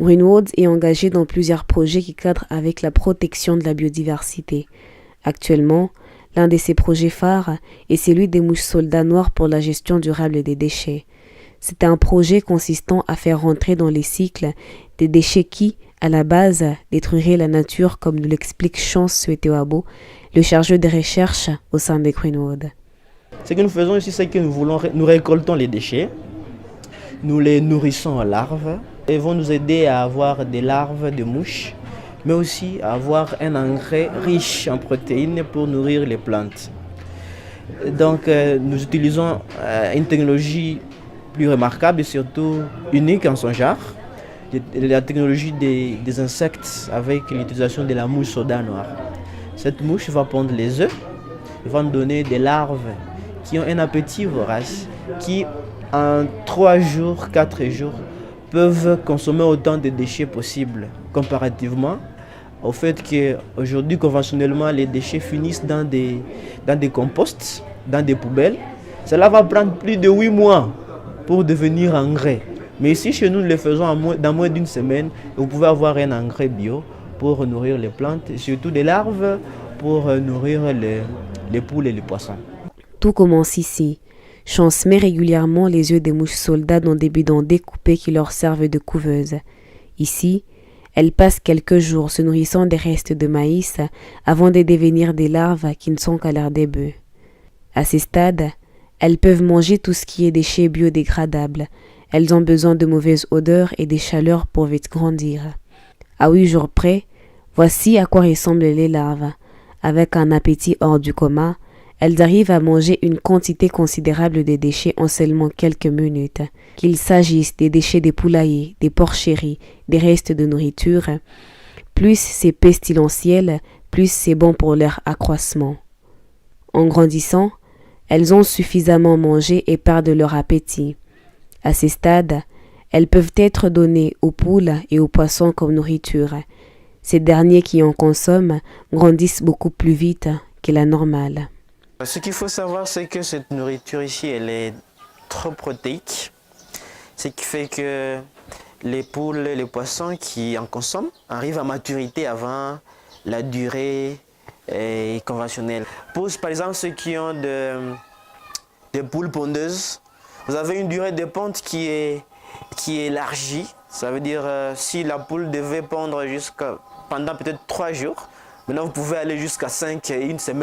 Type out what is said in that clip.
Greenwood est engagé dans plusieurs projets qui cadrent avec la protection de la biodiversité. Actuellement, l'un de ses projets phares est celui des mouches soldats noires pour la gestion durable des déchets. C'est un projet consistant à faire rentrer dans les cycles des déchets qui, à la base, détruiraient la nature, comme nous l'explique Chance Sueteoabo, le chargé de recherche au sein de Greenwood. Ce que nous faisons ici, c'est que nous récoltons les déchets, nous les nourrissons en larves et vont nous aider à avoir des larves de mouches, mais aussi à avoir un engrais riche en protéines pour nourrir les plantes. Donc nous utilisons une technologie plus remarquable et surtout unique en son genre, la technologie des insectes avec l'utilisation de la mouche soda noire. Cette mouche va pondre les œufs, va nous donner des larves qui ont un appétit vorace, qui en 3 jours, 4 jours, peuvent consommer autant de déchets possibles, comparativement au fait qu'aujourd'hui, conventionnellement, les déchets finissent dans des composts, dans des poubelles. Cela va prendre plus de 8 mois pour devenir engrais. Mais ici, chez nous, nous le faisons dans moins d'une semaine. Vous pouvez avoir un engrais bio pour nourrir les plantes, et surtout des larves pour nourrir les poules et les poissons. Tout commence ici. Chance met régulièrement les œufs des mouches soldats dans des bidons découpés qui leur servent de couveuses. Ici, elles passent quelques jours se nourrissant des restes de maïs avant de devenir des larves qui ne sont qu'à l'air des bœufs. À ces stades, elles peuvent manger tout ce qui est déchets biodégradables. Elles ont besoin de mauvaises odeurs et des chaleurs pour vite grandir. À 8 jours près, voici à quoi ressemblent les larves. Avec un appétit hors du commun, elles arrivent à manger une quantité considérable de déchets en seulement quelques minutes. Qu'il s'agisse des déchets des poulaillers, des porcheries, des restes de nourriture, plus c'est pestilentiel, plus c'est bon pour leur accroissement. En grandissant, elles ont suffisamment mangé et perdent leur appétit. À ces stades, elles peuvent être données aux poules et aux poissons comme nourriture. Ces derniers qui en consomment grandissent beaucoup plus vite que la normale. Ce qu'il faut savoir, c'est que cette nourriture ici, elle est trop protéique. Ce qui fait que les poules et les poissons qui en consomment arrivent à maturité avant la durée conventionnelle. Pour par exemple ceux qui ont des poules pondeuses, vous avez une durée de ponte qui est élargie. Ça veut dire si la poule devait pondre pendant peut-être 3 jours, maintenant vous pouvez aller jusqu'à 5 et 1 semaine.